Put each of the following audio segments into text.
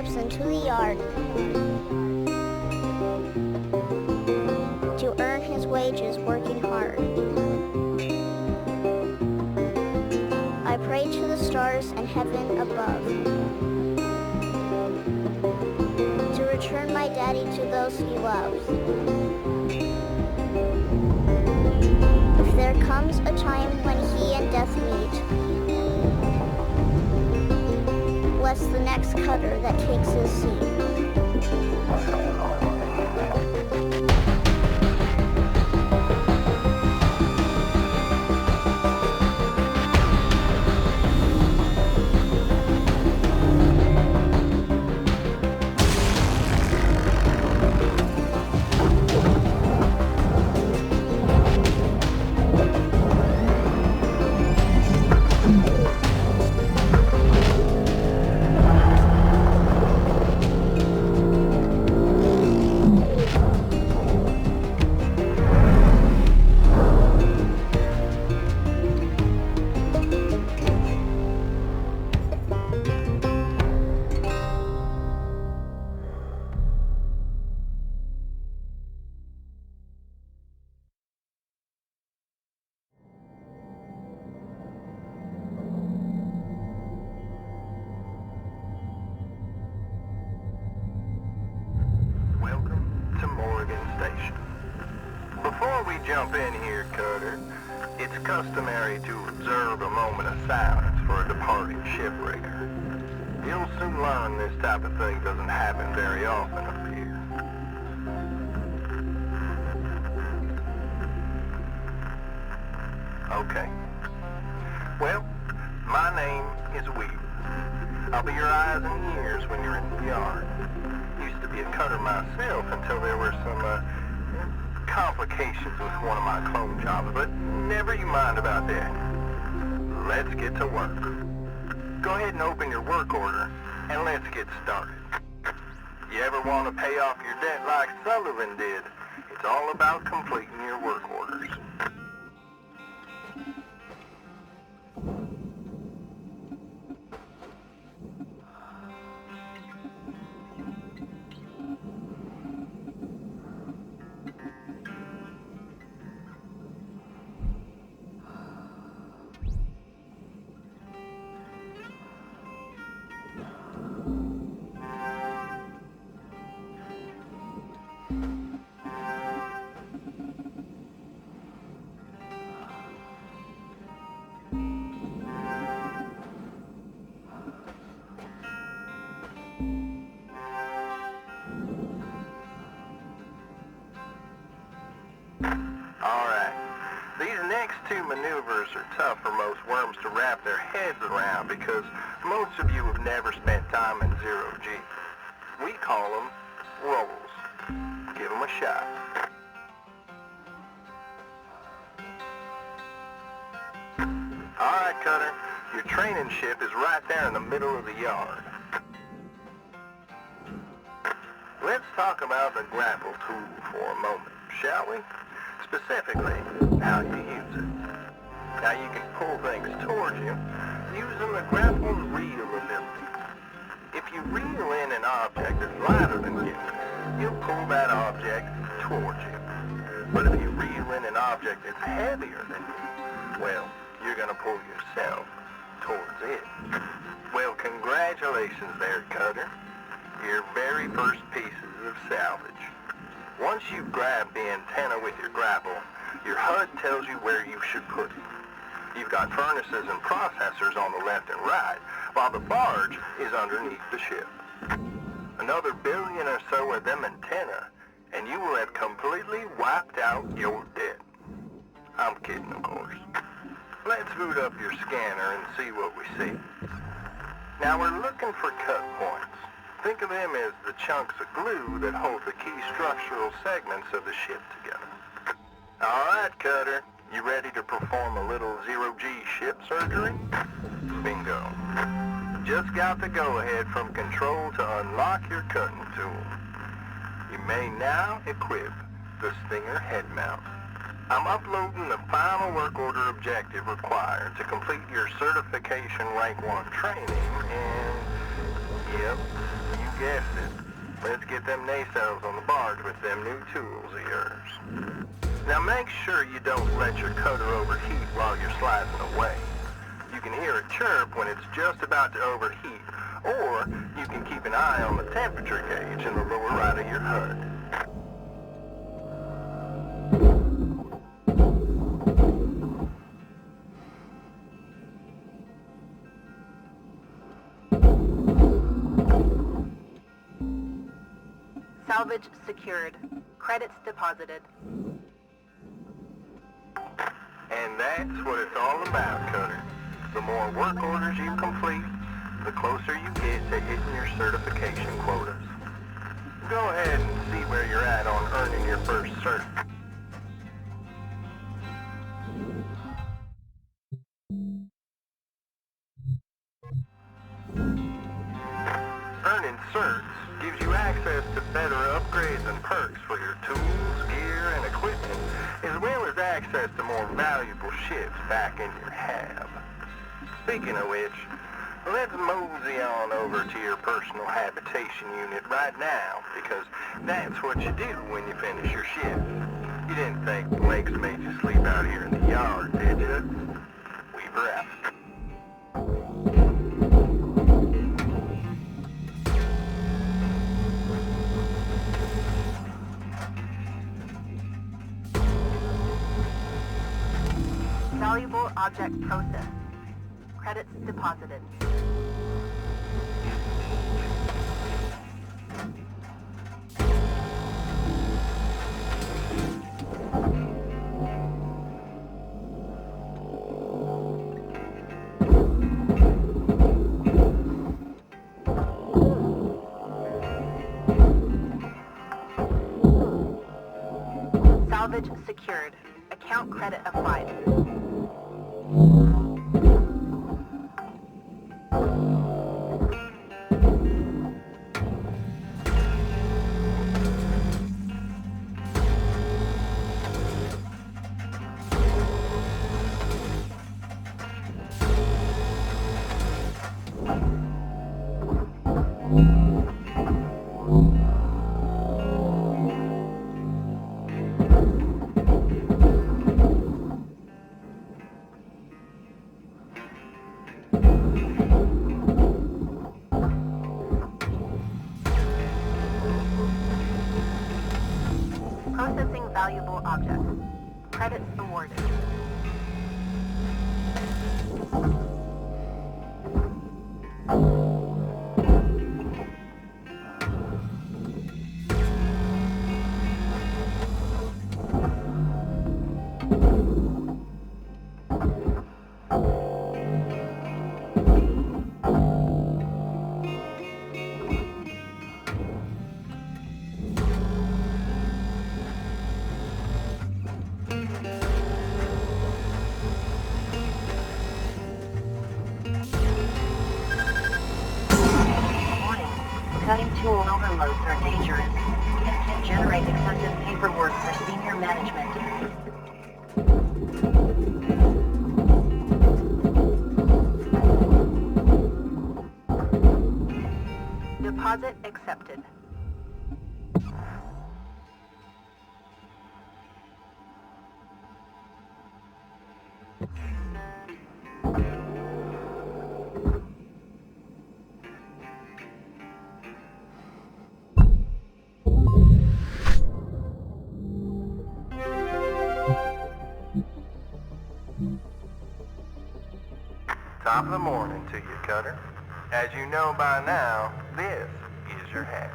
steps into the yard to earn his wages working hard. I pray to the stars and heaven above to return my daddy to those he loves. If there comes a time when he and death meet, bless the next cutter that takes his seat. Jump in here, Cutter. It's customary to observe a moment of silence for a departing shipbreaker. You'll soon learn this type of thing doesn't happen very often up here. Okay. Well, my name is Weaver. I'll be your eyes and ears when you're in the yard. Used to be a cutter myself until there were some, complications with one of my clone jobs, but never you mind about that. Let's get to work. Go ahead and open your work order, and let's get started. You ever want to pay off your debt like Sullivan did? It's all about completing your work orders. Two maneuvers are tough for most worms to wrap their heads around because most of you have never spent time in zero-G. We call them rolls. Give them a shot. Alright, Cutter. Your training ship is right there in the middle of the yard. Let's talk about the grapple tool for a moment, shall we? Specifically, how you use it. Now you can pull things towards you using the grapple's reel ability. If you reel in an object that's lighter than you, you'll pull that object towards you. But if you reel in an object that's heavier than you, well, you're going to pull yourself towards it. Well, congratulations there, Cutter. Your very first pieces of salvage. Once you've grabbed the antenna with your grapple, your HUD tells you where you should put it. You've got furnaces and processors on the left and right, while the barge is underneath the ship. Another billion or so of them antenna, and you will have completely wiped out your debt. I'm kidding, of course. Let's boot up your scanner and see what we see. Now we're looking for cut points. Think of them as the chunks of glue that hold the key structural segments of the ship together. All right, Cutter. You ready to perform a little zero-G ship surgery? Bingo. Just got the go-ahead from control to unlock your cutting tool. You may now equip the Stinger head mount. I'm uploading the final work order objective required to complete your certification rank 1 training, and yep, you guessed it. Let's get them nacelles on the barge with them new tools of yours. Now make sure you don't let your cutter overheat while you're slicing away. You can hear it chirp when it's just about to overheat, or you can keep an eye on the temperature gauge in the lower right of your HUD. Salvage secured. Credits deposited. And that's what it's all about, Cutter. The more work orders you complete, the closer you get to hitting your certification quotas. Go ahead and see where you're at on earning your first cert. Earning certs gives you access to better upgrades and perks for your tools, gear, and equipment, as well as access to more valuable ships back in your hab. Speaking of which, let's mosey on over to your personal habitation unit right now, because that's what you do when you finish your shift. You didn't think Blake's made you sleep out here in the yard, did you? Weaver out. Valuable object processed. Credits deposited. Salvage secured. Account credit applied. Processing valuable objects. Credits awarded. Cutting tool overloads are dangerous and can generate excessive paperwork for senior management. Deposit accepted. Top of the morning to you, Cutter. As you know by now, this is your hat.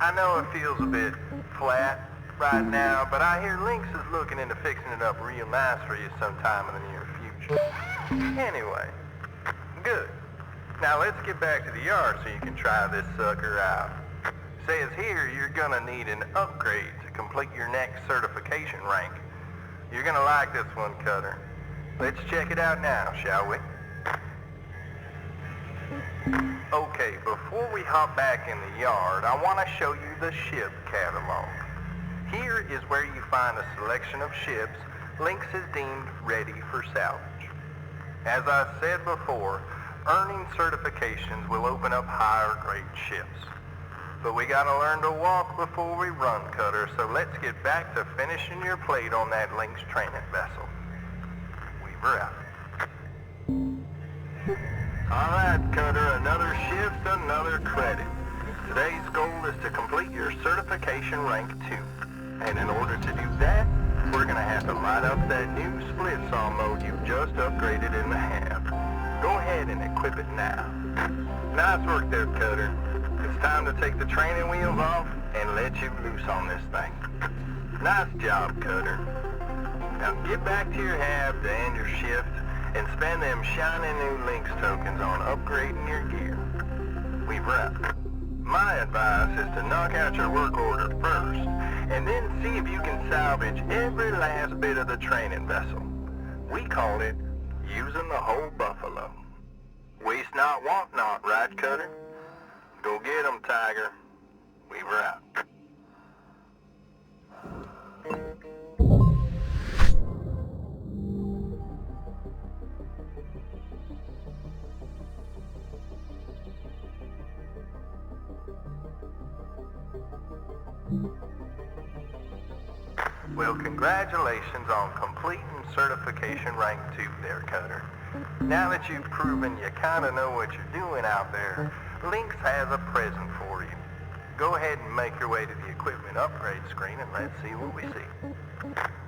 I know it feels a bit flat right now, but I hear Lynx is looking into fixing it up real nice for you sometime in the near future. Anyway, good. Now let's get back to the yard so you can try this sucker out. Says here you're gonna need an upgrade to complete your next certification rank. You're gonna like this one, Cutter. Let's check it out now, shall we? Okay, before we hop back in the yard, I want to show you the ship catalog. Here is where you find a selection of ships Lynx has deemed ready for salvage. As I said before, earning certifications will open up higher grade ships. But we gotta learn to walk before we run, Cutter, so let's get back to finishing your plate on that Lynx training vessel. Weaver out. Alright, Cutter, another shift, another credit. Today's goal is to complete your certification rank 2. And in order to do that, we're gonna have to light up that new split saw mode you've just upgraded in the hab. Go ahead and equip it now. Nice work there, Cutter. It's time to take the training wheels off and let you loose on this thing. Nice job, Cutter. Now get back to your hab to end your shift and spend them shiny new Lynx tokens on upgrading your gear. We've wrapped. My advice is to knock out your work order first, and then see if you can salvage every last bit of the training vessel. We call it using the whole buffalo. Waste not, want not, right, Cutter? Go get 'em, Tiger. Weaver out. Well, congratulations on completing certification rank 2 there, Cutter. Now that you've proven you kind of know what you're doing out there, Lynx has a present for you. Go ahead and make your way to the equipment upgrade screen and let's see what we see.